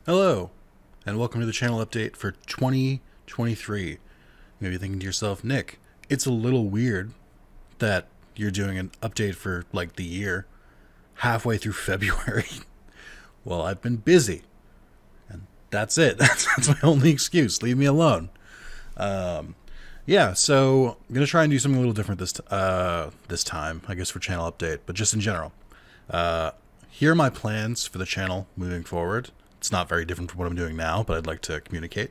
Hello, and welcome to the channel update for 2023. Maybe you're thinking to yourself, Nick, it's a little weird that you're doing an update for like the year halfway through February. Well, I've been busy, and that's it. That's my only excuse. Leave me alone. Yeah, so I'm gonna try and do something a little different this time, I guess, for channel update, but just in general. Here are my plans for the channel moving forward. It's not very different from what I'm doing now, but I'd like to communicate.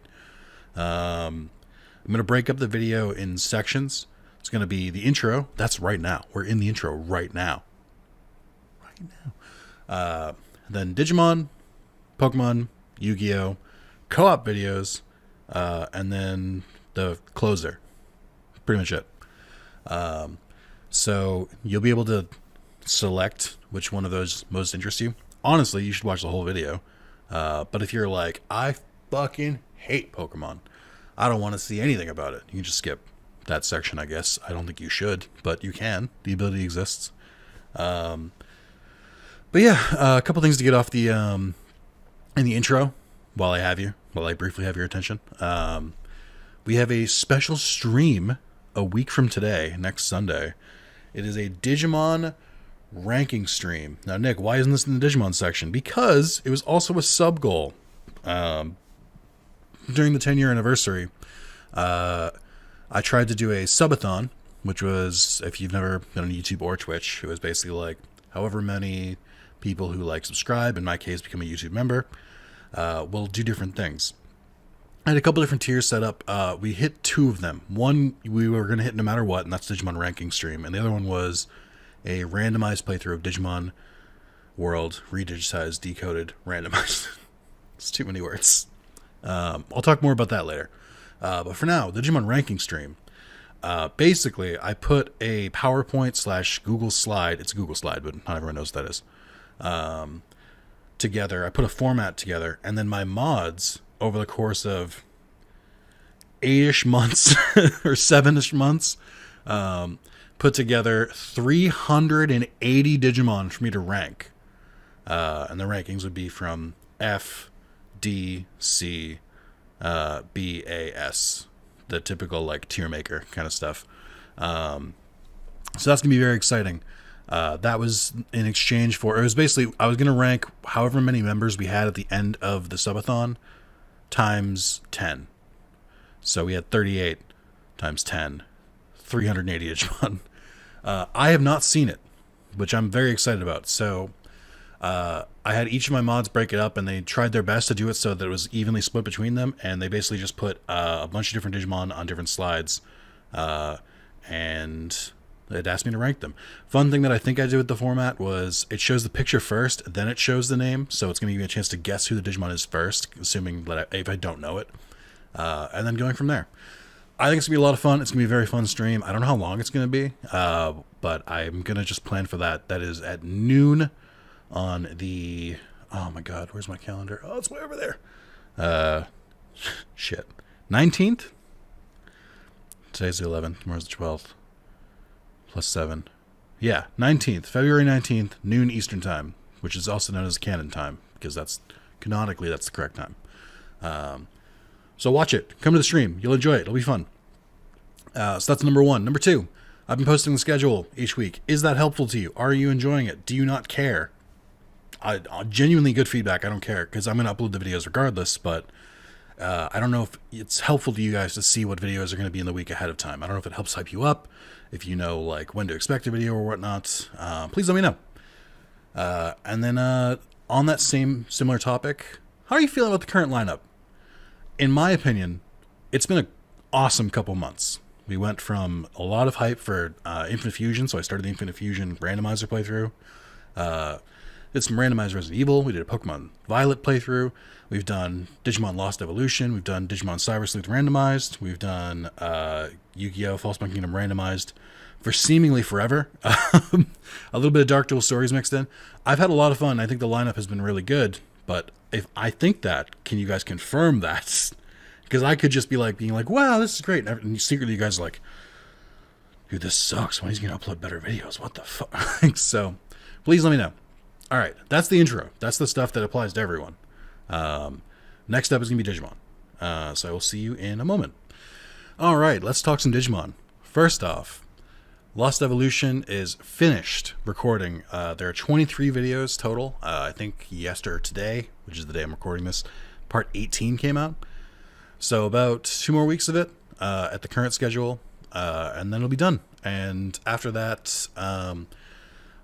I'm going to break up the video in sections. It's going to be the intro. That's right now. We're in the intro right now. Then Digimon, Pokemon, Yu-Gi-Oh, co-op videos, and then the closer. Pretty much it. So you'll be able to select which one of those most interests you. Honestly, you should watch the whole video. But if you're like, I fucking hate Pokemon, I don't want to see anything about it, you can just skip that section, I guess. I don't think you should, but you can. The ability exists. But yeah, a couple things to get off the in the intro while I briefly have your attention. We have a special stream a week from today, next Sunday. It is a Digimon ranking stream. Now, Nick, why isn't this in the Digimon section? Because it was also a sub goal. During the 10-year anniversary, I tried to do a subathon, which was, if you've never been on YouTube or Twitch, it was basically like however many people who like subscribe, in my case become a YouTube member, will do different things. I had a couple different tiers set up. We hit two of them. One we were going to hit no matter what, and that's Digimon ranking stream, and the other one was a randomized playthrough of Digimon World, redigitized, decoded, randomized. It's too many words. I'll talk more about that later. But for now, the Digimon ranking stream. Basically, I put a PowerPoint / Google slide. It's a Google slide, but not everyone knows what that is. Together, I put a format together, and then my mods, over the course of 8-ish months or 7-ish months, put together 380 Digimon for me to rank. And the rankings would be from F, D, C, B, A, S. The typical like tier maker kind of stuff. So that's going to be very exciting. That was in exchange for, it was basically, I was going to rank however many members we had at the end of the subathon times 10. So we had 38 times 10. 380 Digimon. I have not seen it, which I'm very excited about. So I had each of my mods break it up, and they tried their best to do it so that it was evenly split between them, and they basically just put a bunch of different Digimon on different slides, and it asked me to rank them. Fun thing that I think I did with the format was it shows the picture first, then it shows the name, so it's going to give me a chance to guess who the Digimon is first, assuming that if I don't know it, and then going from there. I think it's going to be a lot of fun. It's going to be a very fun stream. I don't know how long it's going to be, but I'm going to just plan for that. That is at noon on the... Oh my god, where's my calendar? Oh, it's way over there. Shit. 19th? Today's the 11th. Tomorrow's the 12th. Plus 7. Yeah, 19th. February 19th, noon Eastern Time, which is also known as canon time, because that's... Canonically, that's the correct time. So watch it. Come to the stream. You'll enjoy it. It'll be fun. So that's number one. Number two, I've been posting the schedule each week. Is that helpful to you? Are you enjoying it? Do you not care? Genuinely good feedback. I don't care, because I'm going to upload the videos regardless, but I don't know if it's helpful to you guys to see what videos are going to be in the week ahead of time. I don't know if it helps hype you up, if you know like when to expect a video or whatnot. Please let me know. And then on that similar topic, how are you feeling about the current lineup? In my opinion, it's been an awesome couple months. We went from a lot of hype for Infinite Fusion, so I started the Infinite Fusion randomizer playthrough. Did some randomized Resident Evil. We did a Pokemon Violet playthrough. We've done Digimon Lost Evolution. We've done Digimon Cyber Sleuth randomized. We've done Yu-Gi-Oh! False Kingdom randomized for seemingly forever. A little bit of Dark Duel Stories mixed in. I've had a lot of fun. I think the lineup has been really good, but if I think that, can you guys confirm that? Because I could just be like, being like, wow, this is great. And secretly you guys are like, dude, this sucks. When he's going to upload better videos? What the fuck? So please let me know. All right. That's the intro. That's the stuff that applies to everyone. Next up is going to be Digimon. So I will see you in a moment. All right, let's talk some Digimon. First off, Lost Evolution is finished recording. There are 23 videos total. I think yesterday or today, which is the day I'm recording this, part 18 came out. So about 2 more weeks of it at the current schedule, and then it'll be done. And after that, I'm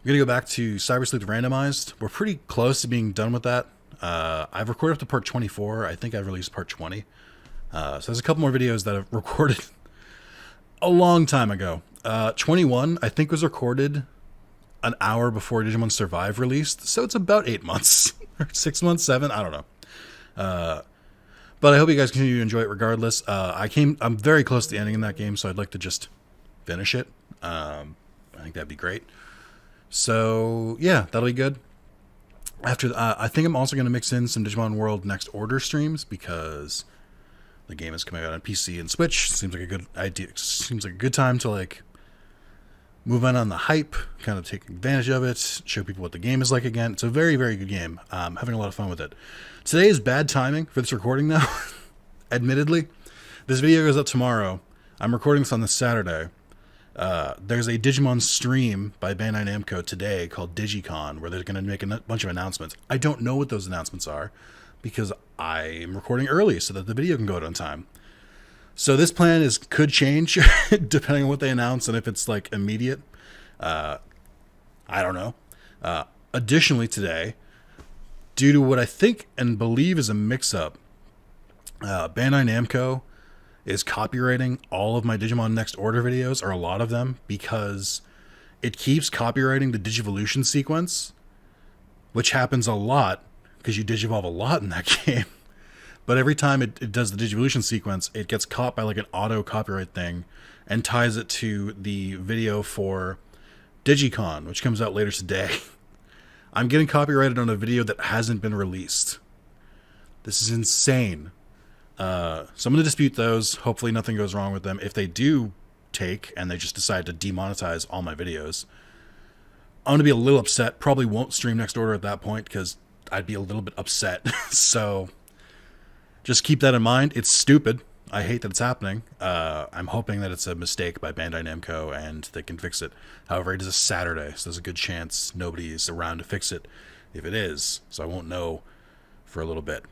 going to go back to Cyber Sleuth Randomized. We're pretty close to being done with that. I've recorded up to part 24. I think I've released part 20. So there's a couple more videos that I've recorded a long time ago. 21, I think, was recorded an hour before Digimon Survive released. So it's about 8 months or 6 months, 7. I don't know. But I hope you guys continue to enjoy it regardless. I'm very close to the ending in that game, so I'd like to just finish it. I think that'd be great. So yeah, that'll be good. After I think I'm also going to mix in some Digimon World Next Order streams because the game is coming out on PC and Switch. Seems like a good idea. Seems like a good time to like move on the hype, kind of take advantage of it, show people what the game is like again. It's a very, very good game. I'm having a lot of fun with it. Today is bad timing for this recording now. Admittedly, this video goes up tomorrow. I'm recording this on this Saturday. There's a Digimon stream by Bandai Namco today called DigiCon where they're going to make a bunch of announcements. I don't know what those announcements are because I am recording early so that the video can go out on time. So this plan could change depending on what they announce and if it's like immediate. I don't know. Additionally today, due to what I think and believe is a mix-up, Bandai Namco is copywriting all of my Digimon Next Order videos, or a lot of them, because it keeps copywriting the Digivolution sequence, which happens a lot, because you Digivolve a lot in that game. But every time it does the Digivolution sequence, it gets caught by like an auto copyright thing and ties it to the video for DigiCon, which comes out later today. I'm getting copyrighted on a video that hasn't been released. This is insane. So I'm going to dispute those. Hopefully nothing goes wrong with them. If they do take and they just decide to demonetize all my videos, I'm going to be a little upset. Probably won't stream Next Order at that point because I'd be a little bit upset. So just keep that in mind. It's stupid. I hate that it's happening. I'm hoping that it's a mistake by Bandai Namco and they can fix it. However, it is a Saturday, so there's a good chance nobody's around to fix it if it is. So I won't know for a little bit.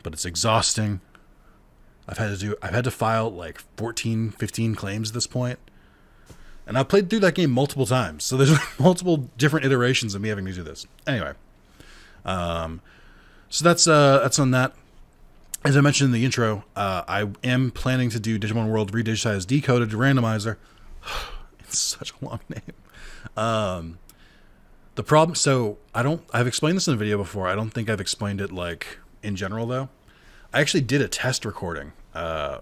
But it's exhausting. I've had to file like 14, 15 claims at this point. And I've played through that game multiple times. So there's multiple different iterations of me having to do this. Anyway. So that's on that. As I mentioned in the intro, I am planning to do Digimon World Redigitized Decoded Randomizer. It's such a long name. The problem, so I've explained this in a video before. I don't think I've explained it like in general though. I actually did a test recording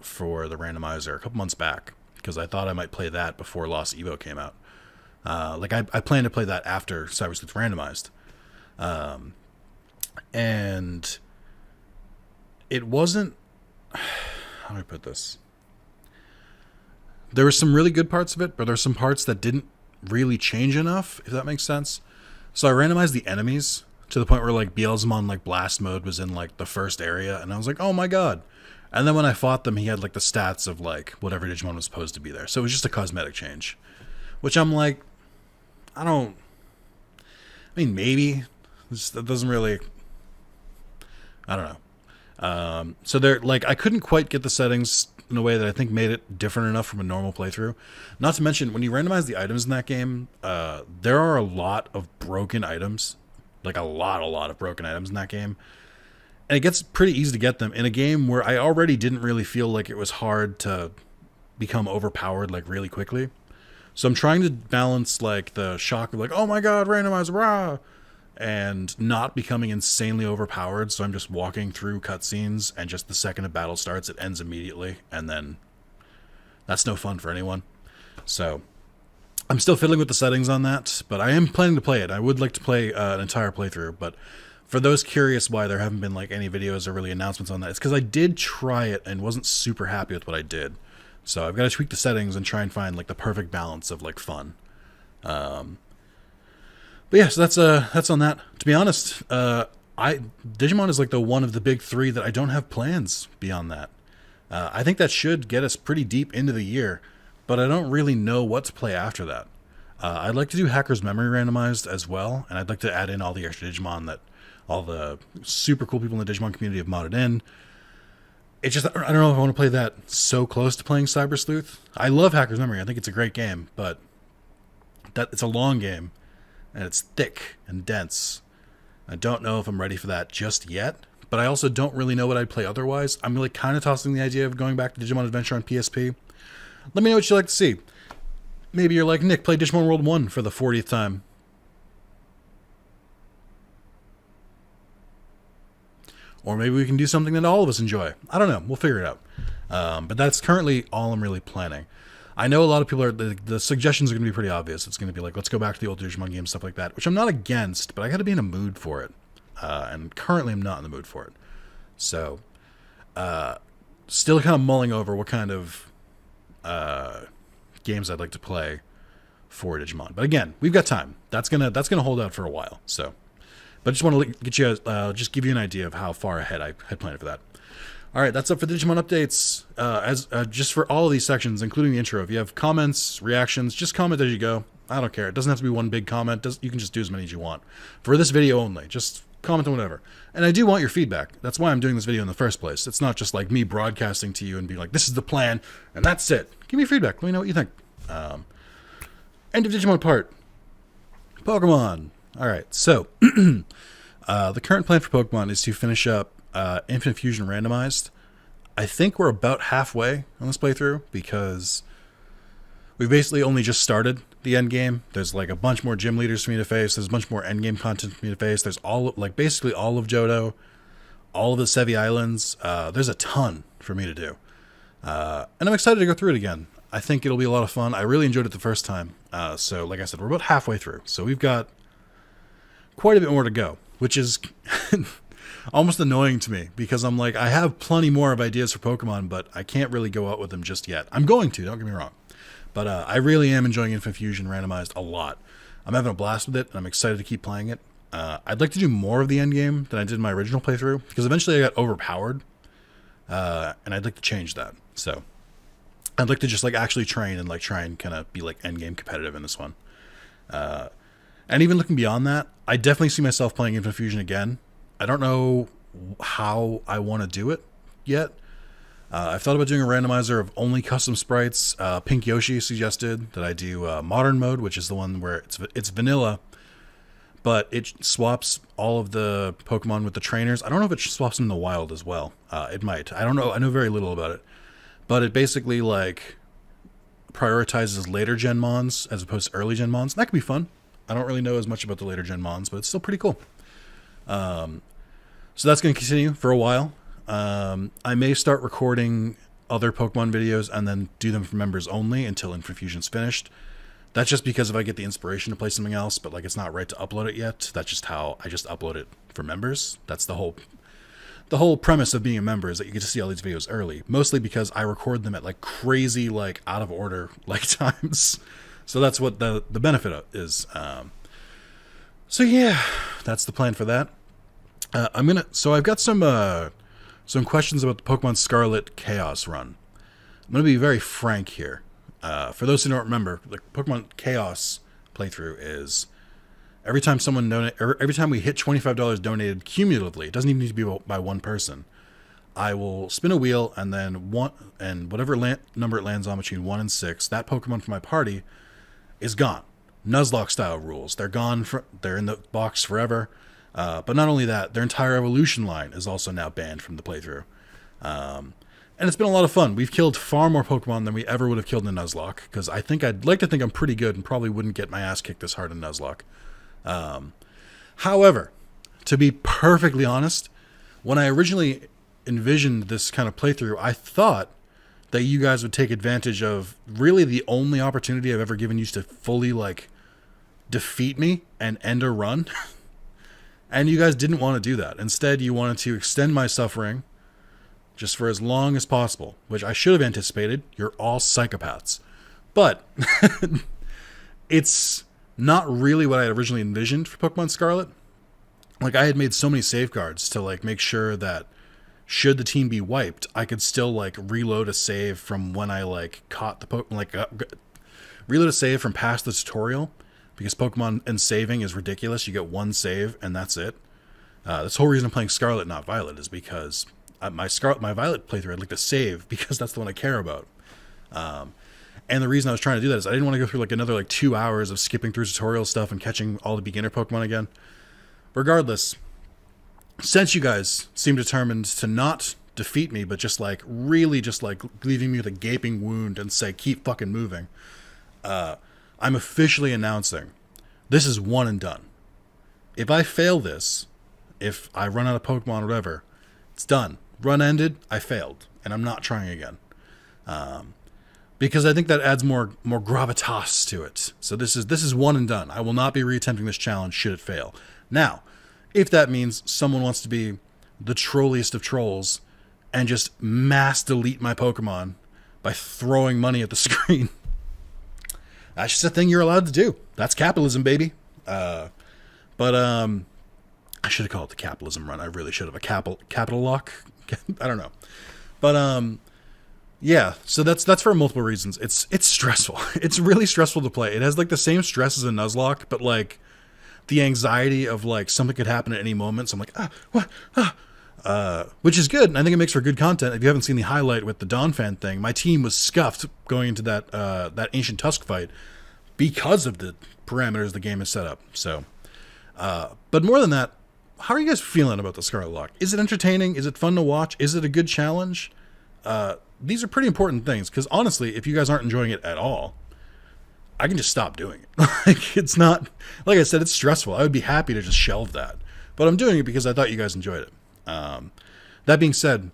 for the randomizer a couple months back because I thought I might play that before Lost Evo came out. I plan to play that after Cyber Sleuth Randomized. And it wasn't... How do I put this? There were some really good parts of it, but there were some parts that didn't really change enough, if that makes sense. So I randomized the enemies to the point where like Beelzemon like blast mode was in like the first area, and I was like, oh my god. And then when I fought them, he had like the stats of like whatever Digimon was supposed to be there. So it was just a cosmetic change, which I'm like, I mean, maybe that doesn't really, I don't know. So they're like, I couldn't quite get the settings in a way that I think made it different enough from a normal playthrough. Not to mention, when you randomize the items in that game, there are a lot of broken items. Like a lot of broken items in that game. And it gets pretty easy to get them in a game where I already didn't really feel like it was hard to become overpowered like really quickly. So I'm trying to balance like the shock of like, oh my god, randomize, rah! And not becoming insanely overpowered. So I'm just walking through cutscenes and just the second a battle starts, it ends immediately. And then that's no fun for anyone. So I'm still fiddling with the settings on that, but I am planning to play it. I would like to play an entire playthrough, but for those curious why there haven't been like any videos or really announcements on that, it's because I did try it and wasn't super happy with what I did. So I've got to tweak the settings and try and find like the perfect balance of like fun. But yeah, so that's on that. To be honest, I Digimon is like the one of the big three that I don't have plans beyond that. I think that should get us pretty deep into the year, but I don't really know what to play after that. I'd like to do Hacker's Memory randomized as well, and I'd like to add in all the extra Digimon that all the super cool people in the Digimon community have modded in. It's just, I don't know if I want to play that so close to playing Cyber Sleuth. I love Hacker's Memory. I think it's a great game, but it's a long game, and it's thick and dense. I don't know if I'm ready for that just yet, but I also don't really know what I'd play otherwise. I'm really kind of tossing the idea of going back to Digimon Adventure on PSP. Let me know what you'd like to see. Maybe you're like, Nick, play Digimon World 1 for the 40th time. Or maybe we can do something that all of us enjoy. I don't know. We'll figure it out. But that's currently all I'm really planning. I know a lot of people are... The suggestions are going to be pretty obvious. It's going to be like, let's go back to the old Digimon games, stuff like that, which I'm not against, but I got to be in a mood for it. And currently I'm not in the mood for it. So, still kind of mulling over what kind of games I'd like to play for Digimon. But again, we've got time. That's gonna hold out for a while. So, but I just want to get you just give you an idea of how far ahead I had planned for that. All right, that's up for the Digimon updates. Just for all of these sections, including the intro. If you have comments, reactions, just comment as you go. I don't care. It doesn't have to be one big comment. You can just do as many as you want for this video only. Just comment on whatever. And I do want your feedback. That's why I'm doing this video in the first place. It's not just like me broadcasting to you and being like, this is the plan, and that's it. Give me feedback. Let me know what you think. End of Digimon part. Pokemon. All right, so the current plan for Pokemon is to finish up Infinite Fusion Randomized. I think we're about halfway on this playthrough because we've basically only just started the end game. There's like a bunch more gym leaders for me to face. There's a bunch more end game content for me to face. There's basically all of Johto, all of the Sevi Islands. There's a ton for me to do. And I'm excited to go through it again. I think it'll be a lot of fun. I really enjoyed it the first time. So like I said, we're about halfway through. So we've got quite a bit more to go, which is almost annoying to me because I'm like, I have plenty more of ideas for Pokemon, but I can't really go out with them just yet. I'm going to, don't get me wrong. But I really am enjoying Infinite Fusion Randomized a lot. I'm having a blast with it, and I'm excited to keep playing it. I'd like to do more of the end game than I did in my original playthrough, because eventually I got overpowered, and I'd like to change that. So I'd like to just like actually train and like try and kind of be like end game competitive in this one. And even looking beyond that, I definitely see myself playing Infinite Fusion again. I don't know how I want to do it yet. I've thought about doing a randomizer of only custom sprites. Pink Yoshi suggested that I do modern mode, which is the one where it's vanilla, but it swaps all of the Pokemon with the trainers. I don't know if it swaps them in the wild as well. It might. I don't know. I know very little about it. But it basically like prioritizes later gen mons as opposed to early gen mons. That could be fun. I don't really know as much about the later gen mons, but it's still pretty cool. So that's going to continue for a while. I may start recording other Pokemon videos and then do them for members only until Infinite Fusion's finished. That's just because if I get the inspiration to play something else, but like it's not right to upload it yet, that's just how I just upload it for members. That's the whole premise of being a member, is that you get to see all these videos early, mostly because I record them at like crazy, like out of order like times. So that's what the benefit is. So yeah, that's the plan for that. So I've got some questions about the Pokemon Scarlet Chaos run. I'm going to be very frank here. For those who don't remember, the Pokemon Chaos playthrough is every time we hit $25 donated cumulatively, it doesn't even need to be by one person, I will spin a wheel and then whatever number it lands on between 1 and 6, that Pokemon from my party is gone. Nuzlocke style rules. They're gone. They're in the box forever. But not only that, their entire evolution line is also now banned from the playthrough. And it's been a lot of fun. We've killed far more Pokemon than we ever would have killed in Nuzlocke, because I'd like to think I'm pretty good and probably wouldn't get my ass kicked this hard in Nuzlocke. However, to be perfectly honest, when I originally envisioned this kind of playthrough, I thought that you guys would take advantage of really the only opportunity I've ever given you to fully like defeat me and end a run. And you guys didn't want to do that. Instead, you wanted to extend my suffering just for as long as possible, which I should have anticipated. You're all psychopaths. But it's not really what I had originally envisioned for Pokemon Scarlet. like I had made so many safeguards to like make sure that should the team be wiped, I could still like reload a save from when I like caught the Pokemon, like reload a save from past the tutorial, because Pokemon and saving is ridiculous. You get one save and that's it. This whole reason I'm playing Scarlet, not Violet, is because my Violet playthrough I'd like to save because that's the one I care about. And the reason I was trying to do that is I didn't want to go through like another like 2 hours of skipping through tutorial stuff and catching all the beginner Pokemon again. Regardless, since you guys seem determined to not defeat me, but just like really just like leaving me with a gaping wound and say, keep fucking moving, I'm officially announcing this is one and done. If I fail this, if I run out of Pokemon or whatever, it's done. Run ended, I failed, and I'm not trying again. Because I think that adds more gravitas to it. So this is one and done. I will not be reattempting this challenge should it fail. Now, if that means someone wants to be the trolliest of trolls and just mass delete my Pokemon by throwing money at the screen, that's just a thing you're allowed to do. That's capitalism, baby. But I should have called it the capitalism run. I really should have. A capital lock. I don't know. But yeah, so that's for multiple reasons. It's stressful. It's really stressful to play. It has like the same stress as a Nuzlocke, but like the anxiety of like something could happen at any moment. So I'm like, which is good, and I think it makes for good content. If you haven't seen the highlight with the Donphan thing, my team was scuffed going into that Ancient Tusk fight because of the parameters the game is set up. So, but more than that, how are you guys feeling about the Scarlet Lock? Is it entertaining? Is it fun to watch? Is it a good challenge? These are pretty important things, because honestly, if you guys aren't enjoying it at all, I can just stop doing it. Like, it's not, like I said, it's stressful. I would be happy to just shelve that, but I'm doing it because I thought you guys enjoyed it. That being said,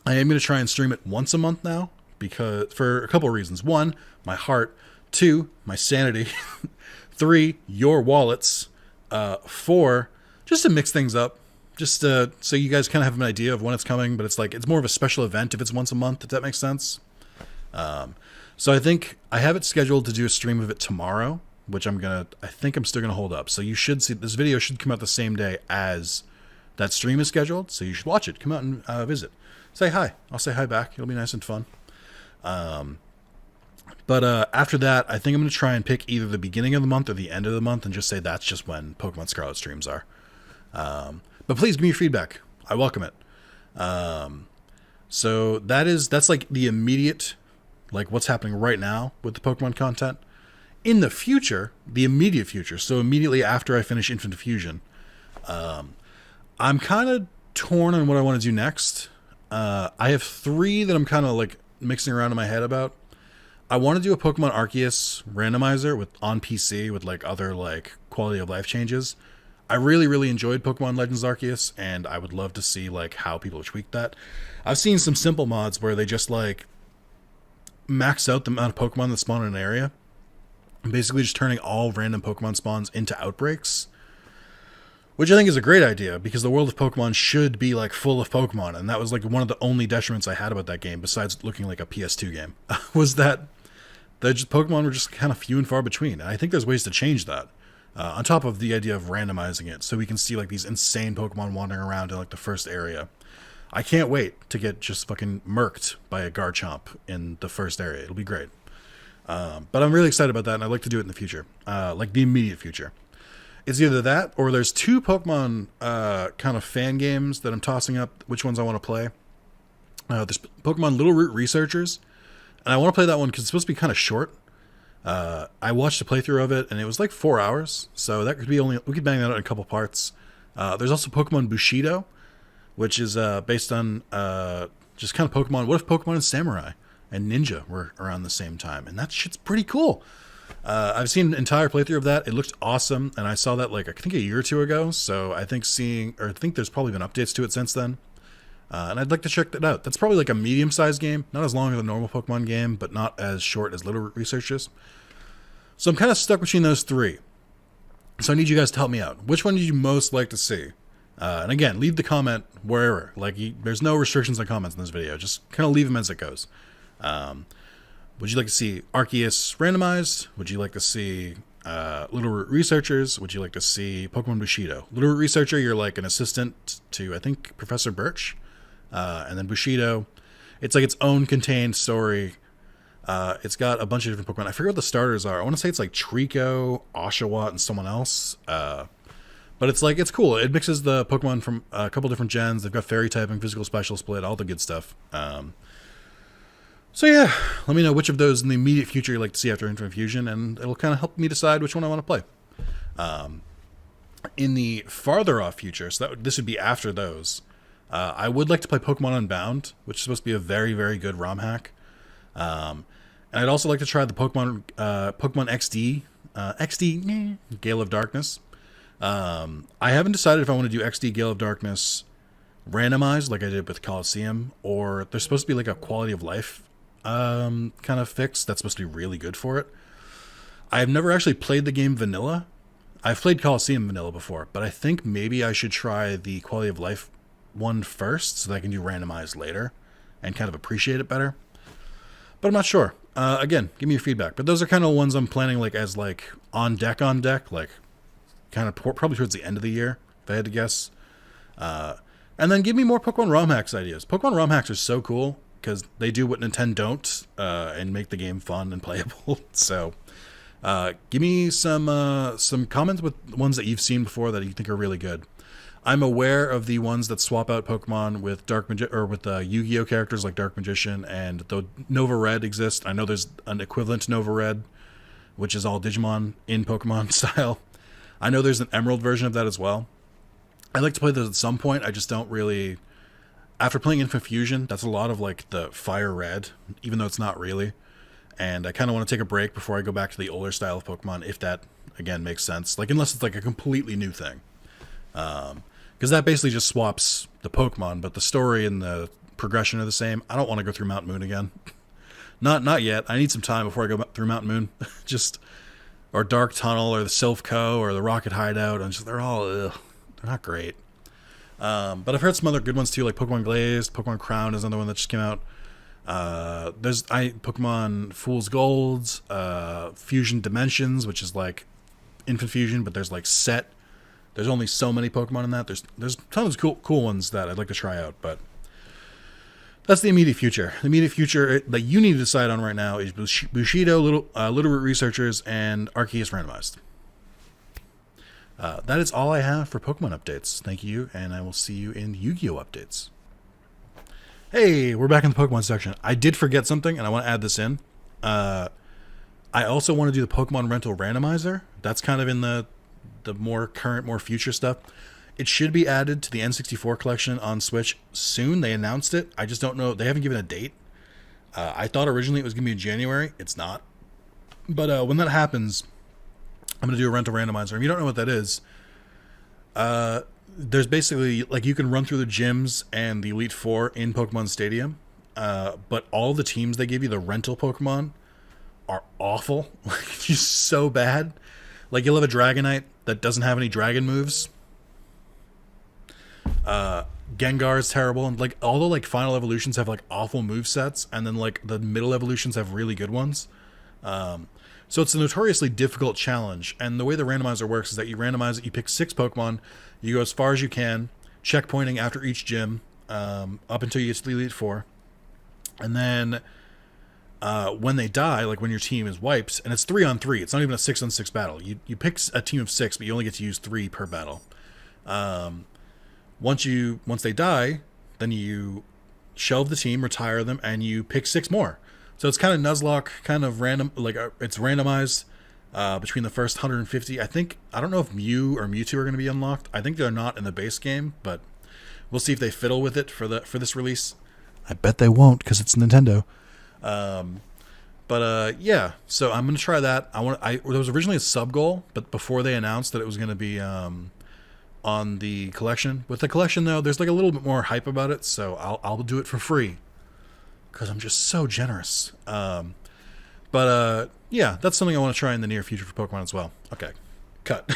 I am going to try and stream it once a month now, because for a couple of reasons. One, my heart. Two, my sanity. Three, your wallets. Four, just to mix things up. Just so you guys kind of have an idea of when it's coming, but it's like, it's more of a special event if it's once a month, if that makes sense. So I think I have it scheduled to do a stream of it tomorrow, which I think I'm still going to hold up. So you should see, this video should come out the same day as that stream is scheduled. So you should watch it. Come out and visit. Say hi. I'll say hi back. It'll be nice and fun. But after that, I think I'm going to try and pick either the beginning of the month or the end of the month and just say that's just when Pokemon Scarlet streams are. But please give me your feedback. I welcome it. So that's like the immediate, like what's happening right now with the Pokemon content. In the future, the immediate future, so immediately after I finish Infinite Fusion, I'm kind of torn on what I want to do next. I have 3 that I'm kind of like mixing around in my head about. I want to do a Pokemon Arceus randomizer on PC with like other like quality of life changes. I really, really enjoyed Pokemon Legends Arceus, and I would love to see like how people tweak that. I've seen some simple mods where they just like max out the amount of Pokemon that spawn in an area, and basically just turning all random Pokemon spawns into outbreaks, which I think is a great idea, because the world of Pokemon should be like full of Pokemon, and that was like one of the only detriments I had about that game, besides looking like a PS2 game, was that Pokemon were just kind of few and far between. And I think there's ways to change that. On top of the idea of randomizing it, so we can see like these insane Pokemon wandering around in like the first area. I can't wait to get just fucking murked by a Garchomp in the first area. It'll be great. But I'm really excited about that, and I'd like to do it in the future, like the immediate future. It's either that, or there's 2 Pokemon kind of fan games that I'm tossing up which ones I want to play. There's Pokemon Little Root Researchers, and I want to play that one because it's supposed to be kind of short. I watched a playthrough of it, and it was like 4 hours, so that could be we could bang that out in a couple parts. There's also Pokemon Bushido, which is based on just kind of Pokemon. What if Pokemon and Samurai and Ninja were around the same time? And that shit's pretty cool. I've seen an entire playthrough of that. It looked awesome, and I saw that like I think a year or 2 ago. So I think there's probably been updates to it since then. And I'd like to check that out. That's probably like a medium-sized game, not as long as a normal Pokemon game, but not as short as Little Root Researchers. So I'm kind of stuck between those 3. So I need you guys to help me out. Which one did you most like to see? And again, leave the comment wherever. Like, there's no restrictions on comments in this video. Just kind of leave them as it goes. Would you like to see Arceus randomized? Would you like to see Little Root Researchers, would you like to see Pokemon Bushido? Little Root Researcher, you're like an assistant to, I think, Professor Birch. And then Bushido, it's like its own contained story. It's got a bunch of different Pokemon. I forget what the starters are. I want to say it's like Trico, Oshawott, and someone else. But it's like, it's cool. It mixes the Pokemon from a couple different gens. They've got fairy typing, physical special split, all the good stuff. So yeah, let me know which of those in the immediate future you'd like to see after Infinite Fusion, and it'll kind of help me decide which one I want to play. In the farther off future, so this would be after those, I would like to play Pokemon Unbound, which is supposed to be a very, very good ROM hack. And I'd also like to try the Pokemon XD Gale of Darkness. I haven't decided if I want to do XD Gale of Darkness randomized like I did with Coliseum, or there's supposed to be like a quality of life kind of fix that's supposed to be really good for it. I've never actually played the game vanilla. I've played Coliseum vanilla before, but I think maybe I should try the quality of life one first so that I can do randomized later and kind of appreciate it better. But I'm not sure. Again, give me your feedback. But those are kind of ones I'm planning like as like on deck, like kind of probably towards the end of the year, if I had to guess. And then give me more Pokemon ROM hacks ideas. Pokemon ROM hacks are so cool because they do what Nintendo don't and make the game fun and playable. So give me some comments with ones that you've seen before that you think are really good. I'm aware of the ones that swap out Pokemon with Yu-Gi-Oh characters like Dark Magician, and though Nova Red exists, I know there's an equivalent to Nova Red, which is all Digimon in Pokemon style. I know there's an Emerald version of that as well. I'd like to play those at some point. I just don't really... After playing Infinite Fusion, that's a lot of like the Fire Red, even though it's not really. And I kind of want to take a break before I go back to the older style of Pokemon, if that, again, makes sense. Like, unless it's like a completely new thing. Because that basically just swaps the Pokemon, but the story and the progression are the same. I don't want to go through Mount Moon again. Not yet. I need some time before I go through Mount Moon. Or Dark Tunnel, or the Sylph Co, or the Rocket Hideout. And they're all, they're not great. But I've heard some other good ones too, like Pokemon Glazed, Pokemon Crown is another one that just came out. There's Pokemon Fool's Gold, Fusion Dimensions, which is like Infinite Fusion, but there's like set. There's only so many Pokemon in that. There's tons of cool ones that I'd like to try out, but that's the immediate future. The immediate future that you need to decide on right now is Bushido, Little Root Researchers, and Arceus Randomized. That is all I have for Pokemon updates. Thank you, and I will see you in Yu-Gi-Oh updates. Hey, we're back in the Pokemon section. I did forget something, and I want to add this in. I also want to do the Pokemon Rental Randomizer. That's kind of in the more current, more future stuff. It should be added to the N64 collection on Switch soon. They announced it. I just don't know. They haven't given a date. I thought originally it was going to be in January. It's not. But when that happens, I'm going to do a rental randomizer. If you don't know what that is, there's basically, like, you can run through the gyms and the Elite Four in Pokemon Stadium, but all the teams they give you, the rental Pokemon, are awful. Like, it's just so bad. Like, you'll have a Dragonite that doesn't have any dragon moves. Gengar is terrible, and like all the like final evolutions have like awful movesets, and then like the middle evolutions have really good ones. So it's a notoriously difficult challenge, and the way the randomizer works is that you randomize it, you pick 6 Pokemon, you go as far as you can, checkpointing after each gym, up until you get to the Elite Four, and then when they die, like when your team is wiped, and it's 3-on-3, it's not even a 6-on-6 battle. You pick a team of 6, but you only get to use 3 per battle. Once they die, then you shelve the team, retire them, and you pick 6 more. So it's kind of Nuzlocke, kind of random, like it's randomized between the first 150. I don't know if Mew or Mewtwo are going to be unlocked. I think they're not in the base game, but we'll see if they fiddle with it for this release. I bet they won't because it's Nintendo. Yeah. So I'm going to try that. There was originally a sub goal, but before they announced that it was going to be on the collection. With the collection though, there's like a little bit more hype about it, so I'll do it for free because I'm just so generous. Yeah, that's something I want to try in the near future for Pokemon as well. Okay, cut.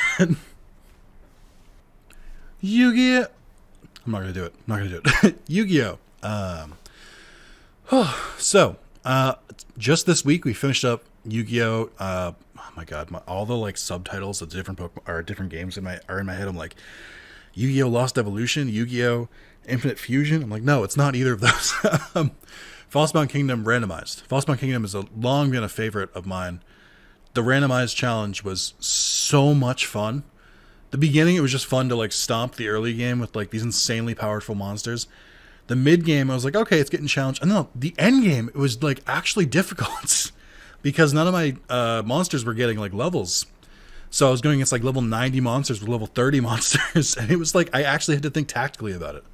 Yu-Gi-Oh! I'm not gonna do it. Yu-Gi-Oh! So just this week we finished up Yu-Gi-Oh. Oh my god, all the like subtitles of different Pokemon or different games are in my head. I'm like, Yu-Gi-Oh! Lost Evolution, Yu-Gi-Oh! Infinite Fusion. I'm like, no, it's not either of those. Frostbound Kingdom randomized. Frostbound Kingdom has long been a favorite of mine. The randomized challenge was so much fun. The beginning, it was just fun to like stomp the early game with like these insanely powerful monsters. The mid game, I was like, okay, it's getting challenged. And then the end game, it was like actually difficult because none of my monsters were getting like levels. So I was going against like level 90 monsters with level 30 monsters, and it was like I actually had to think tactically about it.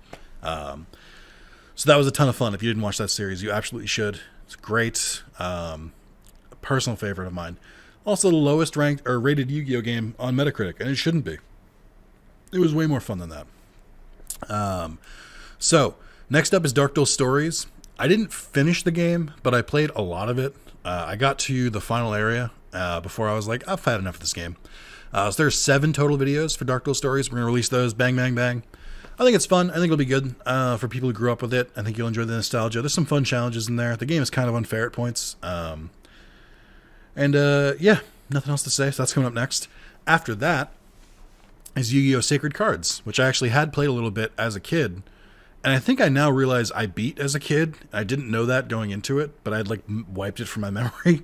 So that was a ton of fun. If you didn't watch that series, you absolutely should. It's great. A personal favorite of mine. Also the lowest ranked or rated Yu-Gi-Oh game on Metacritic, and it shouldn't be. It was way more fun than that. So next up is Dark Duel Stories. I didn't finish the game, but I played a lot of it. I got to the final area before I was like, I've had enough of this game. So there's 7 total videos for Dark Duel Stories. We're going to release those. Bang, bang, bang. I think it's fun. I think it'll be good for people who grew up with it. I think you'll enjoy the nostalgia. There's some fun challenges in there. The game is kind of unfair at points. Yeah, nothing else to say. So that's coming up next. After that is Yu-Gi-Oh! Sacred Cards, which I actually had played a little bit as a kid. And I think I now realize I beat as a kid. I didn't know that going into it, but I'd like wiped it from my memory.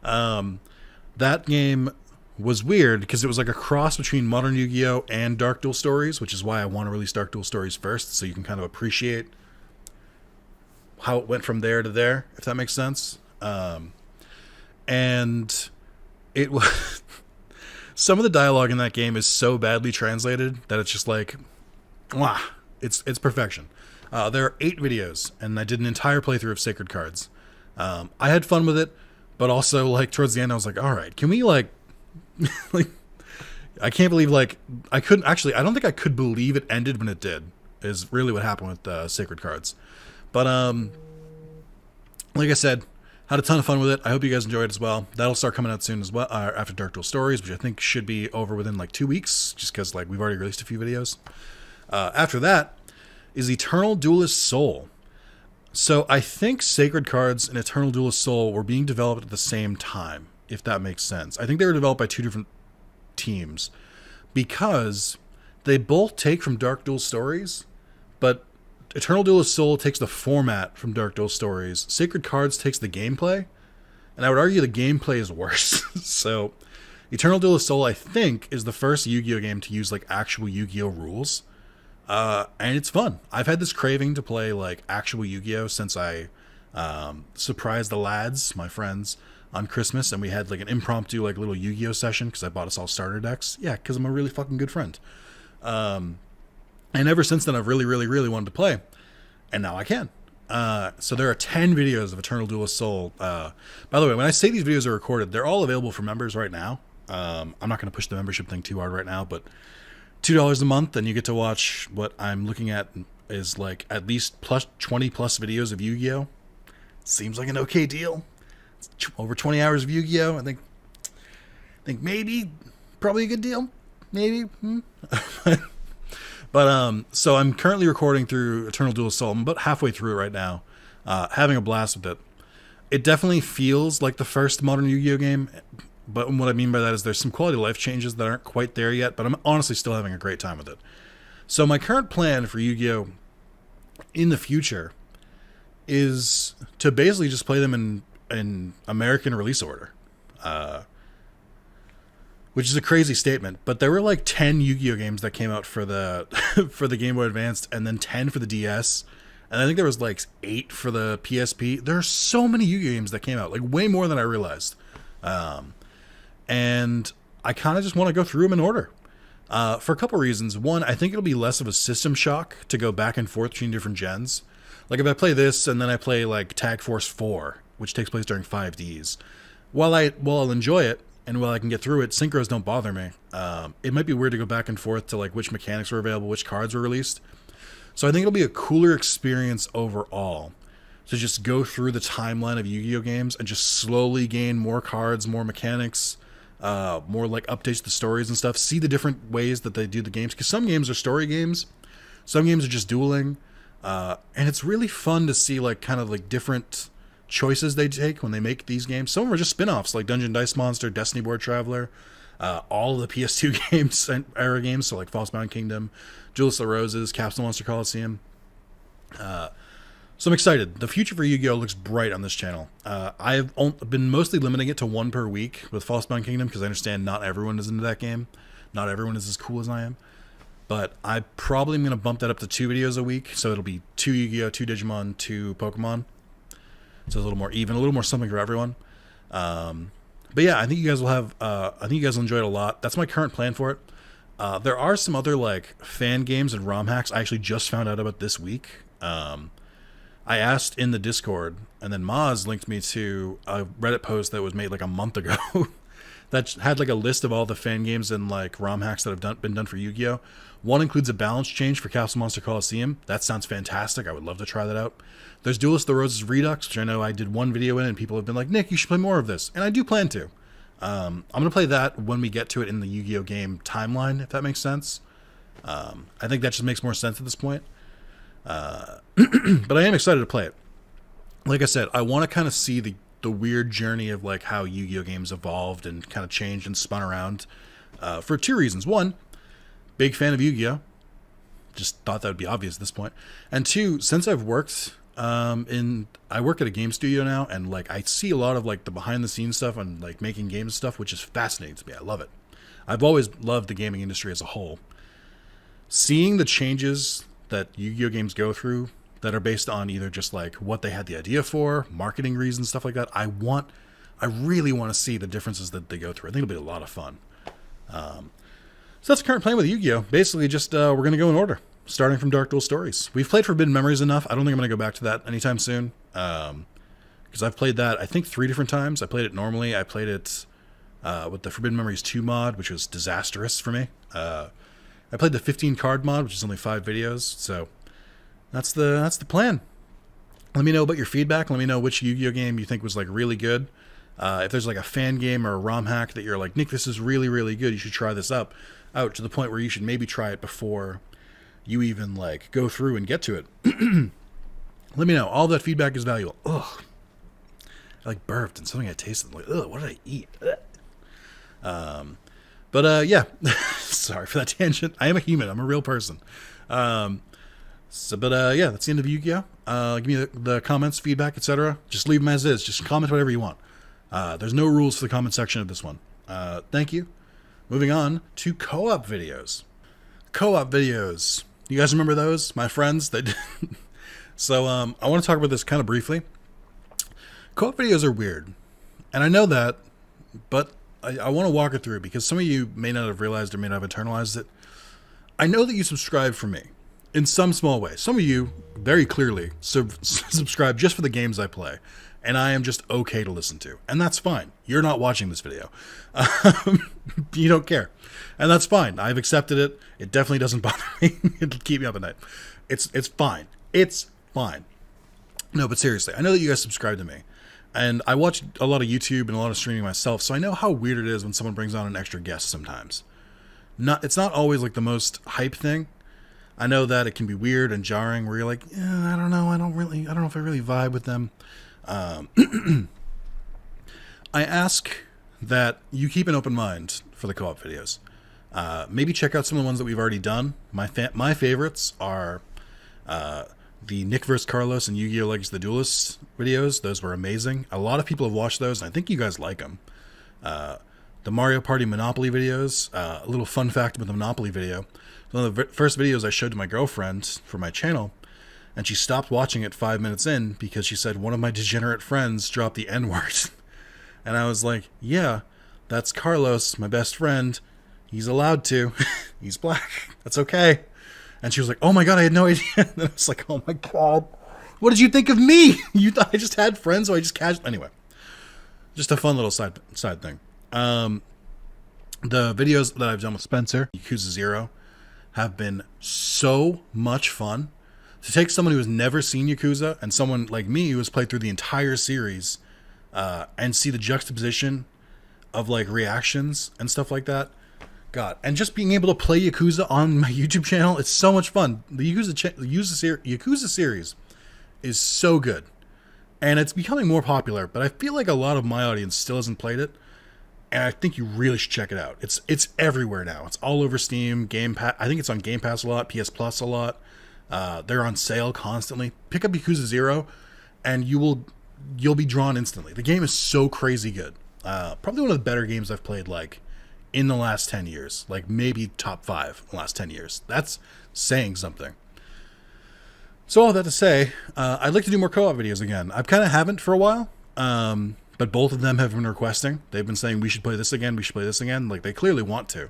That game was weird because it was like a cross between Modern Yu-Gi-Oh! And Dark Duel Stories, which is why I want to release Dark Duel Stories first, so you can kind of appreciate how it went from there to there, if that makes sense. And it was... Some of the dialogue in that game is so badly translated that it's just like, wow, it's perfection. There are 8 videos, and I did an entire playthrough of Sacred Cards. I had fun with it, but also like towards the end, I was like, all right, can we like, like, I can't believe like I couldn't actually. I don't think I could believe it ended when it did. Is really what happened with Sacred Cards. But like I said, had a ton of fun with it. I hope you guys enjoyed it as well. That'll start coming out soon as well after Dark Duel Stories, which I think should be over within like 2 weeks, just because like we've already released a few videos. After that is Eternal Duelist Soul. So I think Sacred Cards and Eternal Duelist Soul were being developed at the same time, if that makes sense. I think they were developed by 2 different teams because they both take from Dark Duel Stories, but Eternal Duelist Soul takes the format from Dark Duel Stories. Sacred Cards takes the gameplay, and I would argue the gameplay is worse. So Eternal Duelist Soul, I think, is the first Yu-Gi-Oh game to use like actual Yu-Gi-Oh rules. And it's fun. I've had this craving to play like actual Yu-Gi-Oh since I surprised the lads, my friends, on Christmas, and we had like an impromptu like little Yu-Gi-Oh session because I bought us all starter decks. Yeah, because I'm a really fucking good friend. And ever since then, I've really, really, really wanted to play, and now I can. So there are 10 videos of Eternal Duelist Soul. By the way, when I say these videos are recorded, they're all available for members right now. I'm not going to push the membership thing too hard right now, but $2 a month, and you get to watch what I'm looking at is like at least plus 20 plus videos of Yu-Gi-Oh. Seems like an okay deal. It's over 20 hours of Yu-Gi-Oh. I think maybe, probably a good deal. Maybe. But so I'm currently recording through Eternal Duelist Soul. I'm about halfway through it right now, having a blast with it. It definitely feels like the first modern Yu-Gi-Oh game. But what I mean by that is there's some quality of life changes that aren't quite there yet, but I'm honestly still having a great time with it. So my current plan for Yu-Gi-Oh! In the future is to basically just play them in American release order. Which is a crazy statement, but there were like 10 Yu-Gi-Oh! Games that came out for the for the Game Boy Advance, and then 10 for the DS, and I think there was like 8 for the PSP. There are so many Yu-Gi-Oh! Games that came out, like way more than I realized. And I kind of just want to go through them in order. For a couple reasons. One, I think it'll be less of a system shock to go back and forth between different gens. Like if I play this and then I play like Tag Force 4, which takes place during 5Ds, while I'll enjoy it and while I can get through it, synchros don't bother me. It might be weird to go back and forth to like which mechanics were available, which cards were released. So I think it'll be a cooler experience overall to just go through the timeline of Yu-Gi-Oh! Games and just slowly gain more cards, more mechanics, more like updates to the stories and stuff. See the different ways that they do the games, because some games are story games, some games are just dueling, and it's really fun to see like kind of like different choices they take when they make these games. Some of them are just spin-offs, like Dungeon Dice Monster, Destiny Board Traveler, all of the PS2 games, era games, so like Falsebound Kingdom, Duelist of the Roses, Capsule Monster Coliseum. So I'm excited. The future for Yu-Gi-Oh! Looks bright on this channel. I've been mostly limiting it to one per week with Falsebound Kingdom because I understand not everyone is into that game. Not everyone is as cool as I am. But I probably am going to bump that up to 2 videos a week. So it'll be 2 Yu-Gi-Oh!, 2 Digimon, 2 Pokemon. So a little more even, a little more something for everyone. But yeah, I think you guys will have. I think you guys will enjoy it a lot. That's my current plan for it. There are some other like fan games and ROM hacks I actually just found out about this week. I asked in the Discord, and then Maz linked me to a Reddit post that was made like a month ago that had like a list of all the fan games and like ROM hacks that have been done for Yu-Gi-Oh! One includes a balance change for Capsule Monster Coliseum. That sounds fantastic. I would love to try that out. There's Duelist of the Roses Redux, which I know I did one video in, and people have been like, Nick, you should play more of this. And I do plan to. I'm going to play that when we get to it in the Yu-Gi-Oh! Game timeline, if that makes sense. I think that just makes more sense at this point. But I am excited to play it. Like I said, I want to kind of see the weird journey of like how Yu-Gi-Oh! Games evolved and kind of changed and spun around for 2 reasons. 1, big fan of Yu-Gi-Oh! Just thought that would be obvious at this point. And 2, since I've worked I work at a game studio now, and like I see a lot of like the behind the scenes stuff and like making games stuff, which is fascinating to me. I love it. I've always loved the gaming industry as a whole. Seeing the changes that Yu-Gi-Oh! Games go through that are based on either just like what they had the idea for, marketing reasons, stuff like that. I really want to see the differences that they go through. I think it'll be a lot of fun. So that's the current plan with Yu-Gi-Oh! Basically just we're going to go in order, starting from Dark Duel Stories. We've played Forbidden Memories enough. I don't think I'm going to go back to that anytime soon. Because I've played that, I think, 3 different times. I played it normally. I played it with the Forbidden Memories 2 mod, which was disastrous for me. I played the 15 card mod, which is only 5 videos. So that's the plan. Let me know about your feedback. Let me know which Yu-Gi-Oh! Game you think was like really good. If there's like a fan game or a ROM hack that you're like, Nick, this is really, really good. You should try this out to the point where you should maybe try it before you even like go through and get to it. Let me know. All that feedback is valuable. Ugh. I like burped and something I tasted. Like, ugh, what did I eat? Yeah. Sorry for that tangent. I am a human. I'm a real person. Yeah, that's the end of Yu-Gi-Oh! Give me the comments, feedback, etc. Just leave them as is. Just comment whatever you want. There's no rules for the comment section of this one. Thank you. Moving on to co-op videos. Co-op videos. You guys remember those? My friends? So I want to talk about this kind of briefly. Co-op videos are weird. And I know that, but I want to walk it through because some of you may not have realized or may not have internalized it. I know that you subscribe for me in some small way. Some of you very clearly subscribe just for the games I play. And I am just okay to listen to. And that's fine. You're not watching this video. You don't care. And that's fine. I've accepted it. It definitely doesn't bother me. It'll keep me up at night. It's fine. It's fine. No, but seriously, I know that you guys subscribe to me. And I watch a lot of YouTube and a lot of streaming myself, so I know how weird it is when someone brings on an extra guest sometimes. It's not always like the most hype thing. I know that it can be weird and jarring where you're like, I don't know. I don't know if I really vibe with them. I ask that you keep an open mind for the co-op videos. Maybe check out some of the ones that we've already done. My favorites are the Nick vs. Carlos and Yu-Gi-Oh! Legacy of the Duelists videos. Those were amazing. A lot of people have watched those, and I think you guys like them. The Mario Party Monopoly videos. A little fun fact about the Monopoly video. One of the first videos I showed to my girlfriend for my channel, and she stopped watching it 5 minutes in because she said one of my degenerate friends dropped the N-word. And I was like, yeah, that's Carlos, my best friend. He's allowed to. He's black. That's okay. And she was like, oh my God, I had no idea. And I was like, oh my God, what did you think of me? You thought I just had friends, so I just casually... Anyway, just a fun little side thing. The videos that I've done with Spencer, Yakuza 0, have been so much fun. To take someone who has never seen Yakuza and someone like me who has played through the entire series and see the juxtaposition of like reactions and stuff like that. God, and just being able to play Yakuza on my YouTube channel, it's so much fun. The Yakuza series is so good. and it's becoming more popular. But I feel like a lot of my audience still hasn't played it, and I think you really should check it out. It's everywhere now. It's all over Steam, Game Pass. I think it's on Game Pass a lot, PS Plus a lot. They're on sale constantly. Pick up Yakuza 0, and you'll be drawn instantly. The game is so crazy good. Probably one of the better games I've played like in the last 10 years. Like maybe top 5 in the last 10 years. That's saying something. So all that to say, I'd like to do more co-op videos again. I kind of haven't for a while. But both of them have been requesting. They've been saying we should play this again. We should play this again. Like they clearly want to.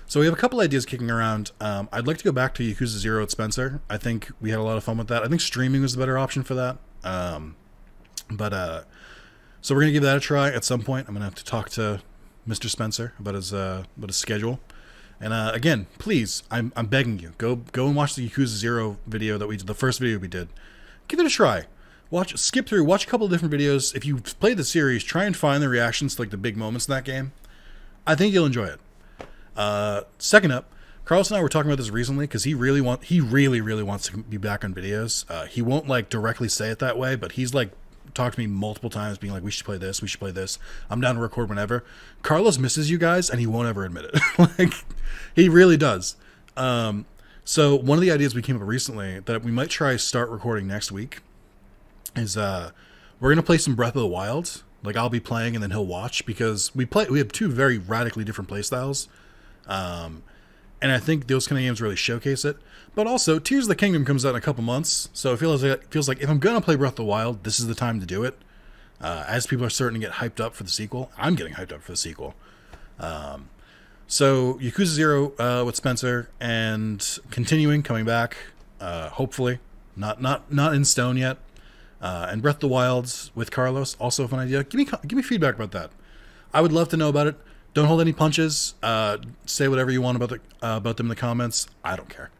So we have a couple ideas kicking around. I'd like to go back to Yakuza 0 with Spencer. I think we had a lot of fun with that. I think streaming was the better option for that. So we're gonna give that a try at some point. I'm gonna have to talk to Mr. Spencer about his schedule. And again, please, I'm begging you, go and watch the Yakuza 0 video that we did, the first video we did. Give it a try. Skip through, watch a couple of different videos. If you've played the series, try and find the reactions to like the big moments in that game. I think you'll enjoy it. Second up, Carlos and I were talking about this recently because he really wants to be back on videos. He won't like directly say it that way, but he's like talked to me multiple times being like, we should play this, we should play this. I'm down to record whenever. Carlos misses you guys and he won't ever admit it. Like he really does. So one of the ideas we came up with recently that we might try start recording next week is we're gonna play some Breath of the Wild. Like I'll be playing and then he'll watch because we have two very radically different play styles. And I think those kind of games really showcase it. But also, Tears of the Kingdom comes out in a couple months, so it feels like if I'm gonna play Breath of the Wild, this is the time to do it. As people are starting to get hyped up for the sequel, I'm getting hyped up for the sequel. So Yakuza 0 with Spencer and continuing coming back, hopefully not in stone yet. And Breath of the Wilds with Carlos, also a fun idea. Give me feedback about that. I would love to know about it. Don't hold any punches. Say whatever you want about them in the comments. I don't care.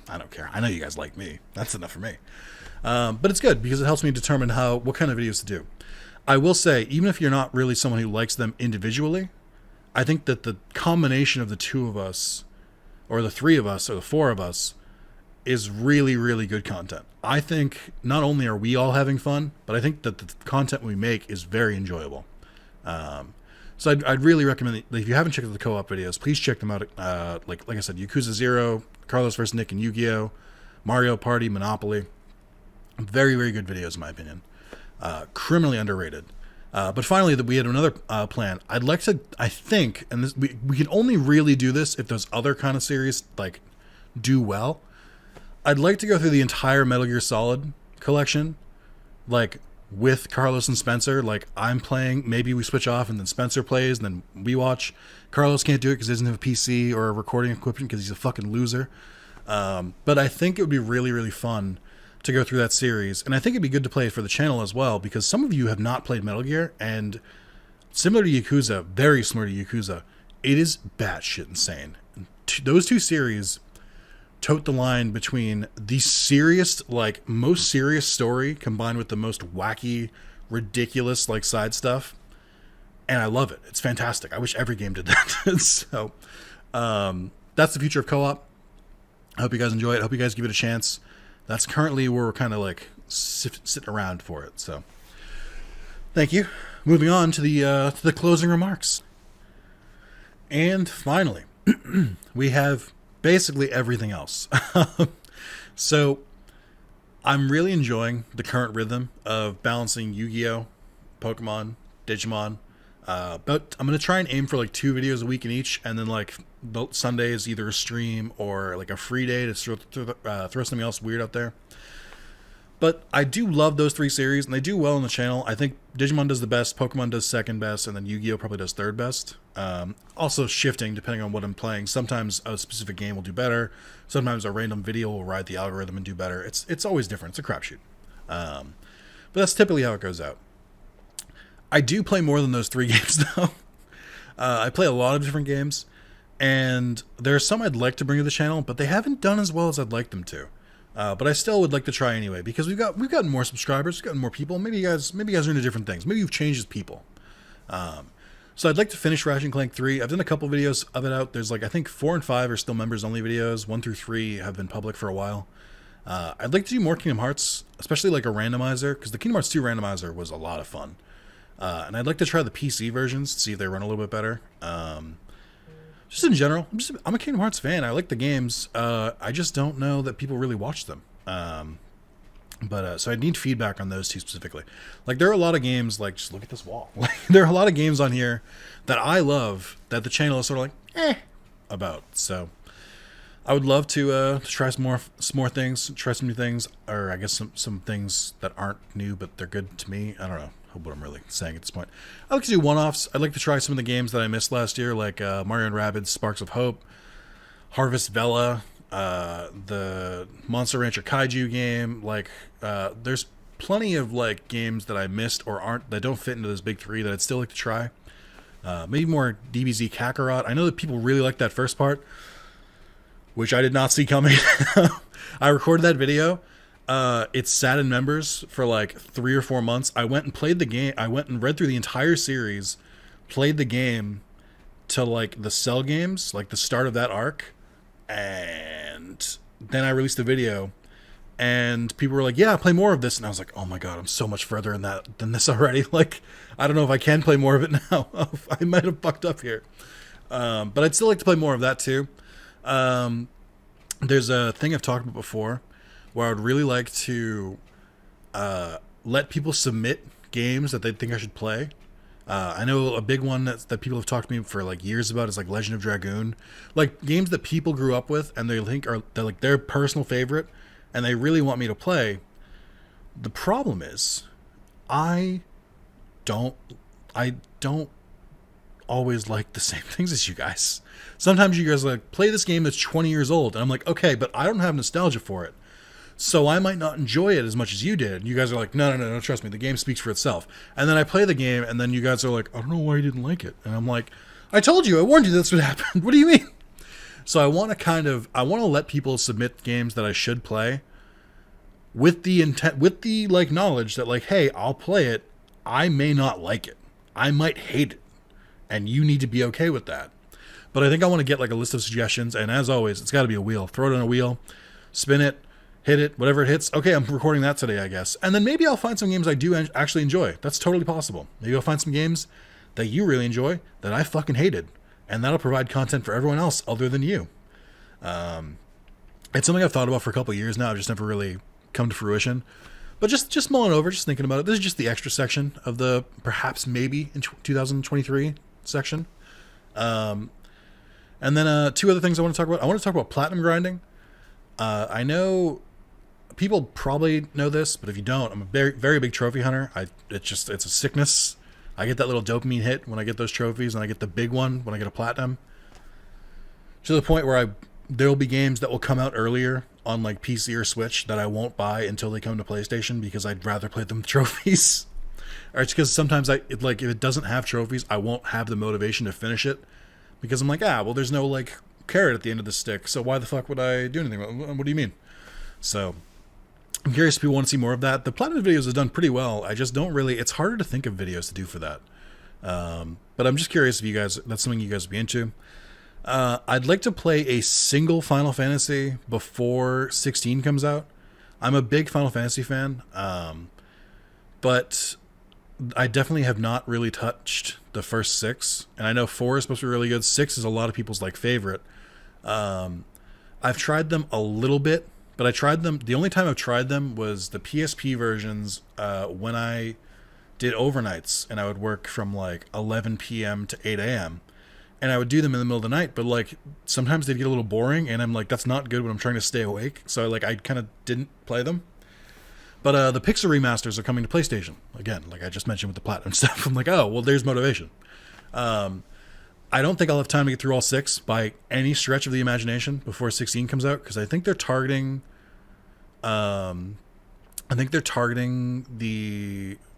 I know you guys like me. That's enough for me. But it's good because it helps me determine what kind of videos to do. I will say, even if you're not really someone who likes them individually, I think that the combination of the two of us, or the three of us, or the four of us, is really, really good content. I think not only are we all having fun, but I think that the content we make is very enjoyable. So I'd really recommend that if you haven't checked out the co-op videos, please check them out. Like I said, Yakuza 0, Carlos vs. Nick and Yu-Gi-Oh!, Mario Party, Monopoly. Very, very good videos in my opinion. Criminally underrated. But finally, we had another plan. I'd like to, I think, and we can only really do this if those other kind of series like do well. I'd like to go through the entire Metal Gear Solid collection, like with Carlos and Spencer. Like I'm playing, maybe we switch off and then Spencer plays and then we watch. Carlos can't do it because he doesn't have a PC or a recording equipment because he's a fucking loser. But I think it would be really, really fun to go through that series. And I think it'd be good to play it for the channel as well, because some of you have not played Metal Gear, and similar to Yakuza, very similar to Yakuza, it is batshit insane. Those two series tote the line between the serious, like most serious story combined with the most wacky, ridiculous like side stuff. And I love it. It's fantastic. I wish every game did that. So that's the future of co-op. I hope you guys enjoy it. I hope you guys give it a chance. That's currently where we're kind of like sitting around for it. So thank you. Moving on to the closing remarks. And finally, we have basically everything else. So I'm really enjoying the current rhythm of balancing Yu-Gi-Oh!, Pokemon, Digimon. But I'm going to try and aim for like 2 videos a week in each, and then like Sunday is either a stream or like a free day to throw something else weird out there. But I do love those 3 series, and they do well on the channel. I think Digimon does the best, Pokemon does second best, and then Yu-Gi-Oh! Probably does third best. Also shifting depending on what I'm playing. Sometimes a specific game will do better. Sometimes a random video will ride the algorithm and do better. It's always different. It's a crapshoot. But that's typically how it goes out. I do play more than those 3 games, though. I play a lot of different games, and there are some I'd like to bring to the channel, but they haven't done as well as I'd like them to. But I still would like to try anyway, because we've gotten more subscribers, we've gotten more people. Maybe you guys are into different things. Maybe you've changed as people. So I'd like to finish Ratchet & Clank 3. I've done a couple videos of it out. There's like, I think 4 and 5 are still members only videos. 1 through 3 have been public for a while. I'd like to do more Kingdom Hearts, especially like a randomizer, because the Kingdom Hearts 2 randomizer was a lot of fun. And I'd like to try the PC versions to see if they run a little bit better. Just in general, I'm a Kingdom Hearts fan. I like the games. I just don't know that people really watch them. So I need feedback on those two specifically. Like, there are a lot of games, like, just look at this wall. Like, there are a lot of games on here that I love that the channel is sort of like, about. So I would love to try some more things, try some new things, or I guess some things that aren't new, but they're good to me. I don't know what I'm really saying at this point. I like to do one-offs. I'd like to try some of the games that I missed last year, like Mario & Rabbids Sparks of Hope, Harvest Vela, the Monster Rancher Kaiju game. Like, there's plenty of like games that I missed or that don't fit into those big three that I'd still like to try. Maybe more DBZ Kakarot. I know that people really like that first part, which I did not see coming. I recorded that video. It sat in members for like 3 or 4 months. I went and played the game. I went and read through the entire series, played the game to like the Cell games, like the start of that arc, and then I released the video, and people were like, yeah, play more of this. And I was like, oh my god, I'm so much further in that than this already. Like, I don't know if I can play more of it now. I might have fucked up here. But I'd still like to play more of that too. There's a thing I've talked about before where I would really like to let people submit games that they think I should play. I know a big one that people have talked to me for like years about is like Legend of Dragoon, like games that people grew up with and they think they're like their personal favorite, and they really want me to play. The problem is, I don't always like the same things as you guys. Sometimes you guys are like, play this game that's 20 years old, and I'm like, okay, but I don't have nostalgia for it. So I might not enjoy it as much as you did. You guys are like, no, trust me, the game speaks for itself. And then I play the game, and then you guys are like, I don't know why you didn't like it. And I'm like, I told you, I warned you this would happen. What do you mean? So I want to let people submit games that I should play with the intent, with the like knowledge that like, hey, I'll play it. I may not like it. I might hate it. And you need to be okay with that. But I think I want to get like a list of suggestions. And as always, it's got to be a wheel. Throw it on a wheel, spin it, hit it, whatever it hits. Okay, I'm recording that today, I guess. And then maybe I'll find some games I do actually enjoy. That's totally possible. Maybe I'll find some games that you really enjoy that I fucking hated. And that'll provide content for everyone else other than you. It's something I've thought about for a couple of years now. I've just never really come to fruition. But just mulling over, just thinking about it. This is just the extra section of the perhaps maybe in 2023 section. And then 2 other things I want to talk about. I want to talk about platinum grinding. I know people probably know this, but if you don't, I'm a very, very big trophy hunter. It's a sickness. I get that little dopamine hit when I get those trophies, and I get the big one when I get a platinum. To the point where there will be games that will come out earlier on like PC or Switch that I won't buy until they come to PlayStation because I'd rather play them with trophies. Or it's because sometimes if it doesn't have trophies, I won't have the motivation to finish it because I'm like, well, there's no like carrot at the end of the stick, so why the fuck would I do anything? What do you mean? So I'm curious if people want to see more of that. The platinum videos have done pretty well. I just don't really, it's harder to think of videos to do for that. But I'm just curious if that's something you guys would be into. I'd like to play a single Final Fantasy before 16 comes out. I'm a big Final Fantasy fan, but I definitely have not really touched the first 6. And I know 4 is supposed to be really good. 6 is a lot of people's like favorite. I've tried them a little bit, but the only time I've tried them was the PSP versions when I did overnights, and I would work from like 11 p.m. to 8 a.m. And I would do them in the middle of the night, but like sometimes they'd get a little boring, and I'm like, that's not good when I'm trying to stay awake. So I kind of didn't play them. But the Pixel remasters are coming to PlayStation again, like I just mentioned with the platinum stuff. I'm like, oh well, there's motivation. I don't think I'll have time to get through all 6 by any stretch of the imagination before 16 comes out, because I think they're targeting the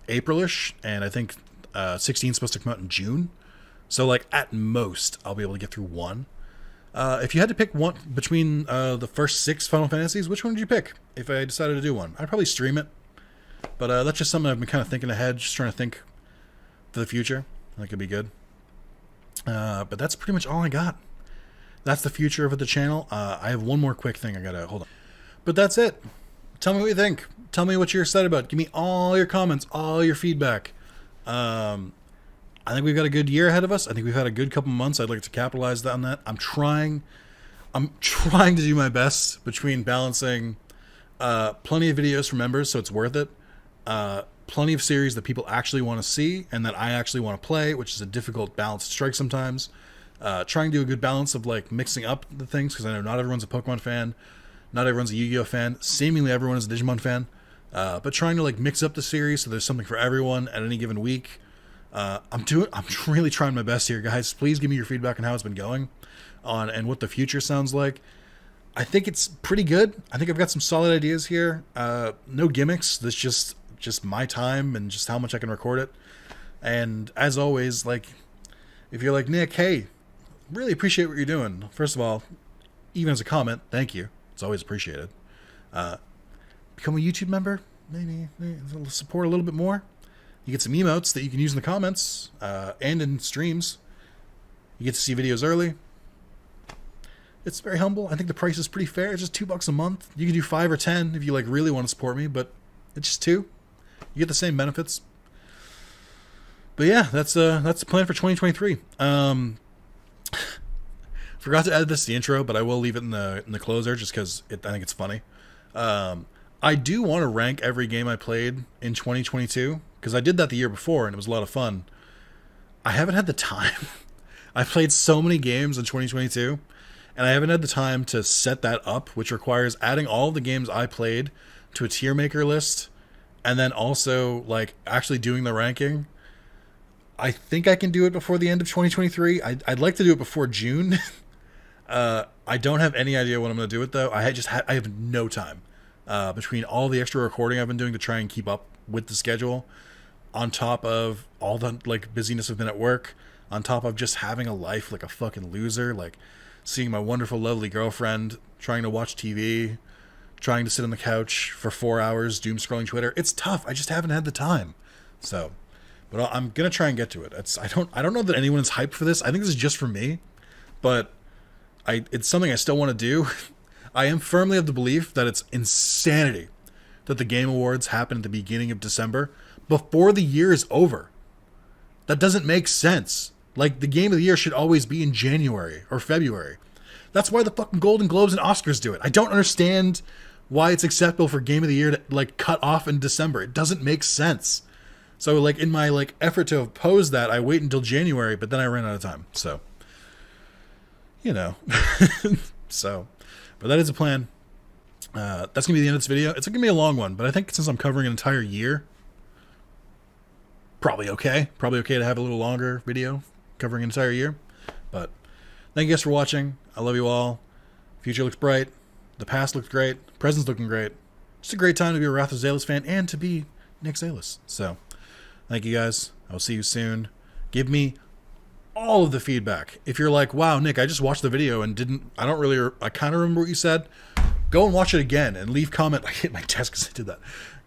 Aprilish, and I think 16 is supposed to come out in June. So like at most I'll be able to get through 1. If you had to pick one between the first 6 Final Fantasies, which one would you pick if I decided to do one? I'd probably stream it, but that's just something I've been kind of thinking ahead, just trying to think for the future. I think it'd be good. But that's pretty much all I got. That's the future of the channel. I have one more quick thing I gotta hold on, but that's it. Tell me what you think. Tell me what you're excited about. Give me all your comments, all your feedback. I think we've got a good year ahead of us. I think we've had a good couple months. I'd like to capitalize on that. I'm trying to do my best between balancing plenty of videos for members, so it's worth it. Plenty of series that people actually want to see and that I actually want to play, which is a difficult balance to strike sometimes. Trying to do a good balance of like mixing up the things, because I know not everyone's a Pokemon fan, not everyone's a Yu-Gi-Oh fan, seemingly everyone is a Digimon fan. But trying to like mix up the series so there's something for everyone at any given week. I'm really trying my best here, guys. Please give me your feedback on how it's been going and what the future sounds like. I think it's pretty good. I think I've got some solid ideas here. No gimmicks. This just my time and just how much I can record it. And as always, like, if you're like, Nick, hey, really appreciate what you're doing. First of all, even as a comment, thank you. It's always appreciated. Become a YouTube member. Maybe support a little bit more. You get some emotes that you can use in the comments and in streams. You get to see videos early. It's very humble. I think the price is pretty fair. It's just $2 a month. You can do 5 or 10 if you like really want to support me, but it's just 2. You get the same benefits. But yeah, that's the plan for 2023. Forgot to add this to the intro, but I will leave it in the closer just because I think it's funny. I do want to rank every game I played in 2022 because I did that the year before and it was a lot of fun. I haven't had the time. I played so many games in 2022 and I haven't had the time to set that up, which requires adding all of the games I played to a tier maker list and then also like actually doing the ranking. I think I can do it before the end of 2023. I'd like to do it before June. I don't have any idea what I'm going to do with it though. I have no time between all the extra recording I've been doing to try and keep up with the schedule, on top of all the like busyness I've been at work, on top of just having a life like a fucking loser, like seeing my wonderful, lovely girlfriend, trying to watch TV, trying to sit on the couch for 4 hours, doom scrolling Twitter. It's tough. I just haven't had the time. So, but I'm gonna try and get to it. I don't know that anyone is hyped for this. I think this is just for me, but it's something I still want to do. I am firmly of the belief that it's insanity that the Game Awards happen at the beginning of December before the year is over. That doesn't make sense. Like, the Game of the Year should always be in January or February. That's why the fucking Golden Globes and Oscars do it. I don't understand why it's acceptable for Game of the Year to like cut off in December. It doesn't make sense. So like in my like effort to oppose that, I wait until January, but then I ran out of time. So, you know, but that is a plan. That's gonna be the end of this video. It's gonna be a long one, but I think since I'm covering an entire year, probably okay to have a little longer video covering an entire year. But thank you guys for watching. I love you all. Future looks bright. The past looks great. Present's looking great. It's a great time to be a Wrath of Zalis fan and to be Nick Zalis. So thank you guys. I'll see you soon. Give me all of the feedback. If you're like, wow, Nick, I just watched the video and I kind of remember what you said. Go and watch it again and leave comment. I hit my desk because I did that.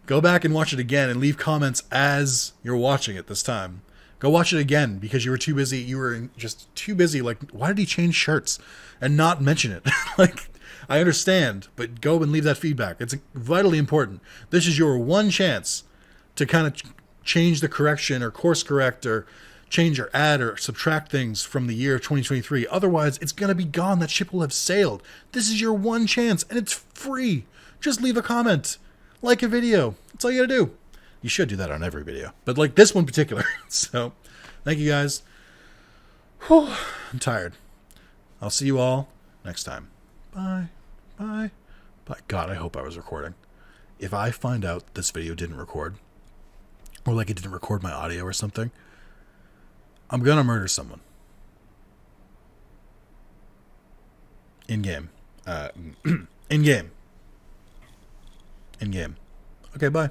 Go back and watch it again and leave comments as you're watching it this time. Go watch it again because you were too busy. You were just too busy. Like, why did he change shirts and not mention it? Like, I understand, but go and leave that feedback. It's vitally important. This is your one chance to kind of change the correction or course correct or change or add or subtract things from the year of 2023. Otherwise, it's going to be gone. That ship will have sailed. This is your one chance, and it's free. Just leave a comment. Like a video. That's all you got to do. You should do that on every video, but like this one in particular. So, thank you guys. Whew, I'm tired. I'll see you all next time. Bye. Bye. Bye. God, I hope I was recording. If I find out this video didn't record, or like it didn't record my audio or something, I'm gonna murder someone. In game. In game. Okay, bye.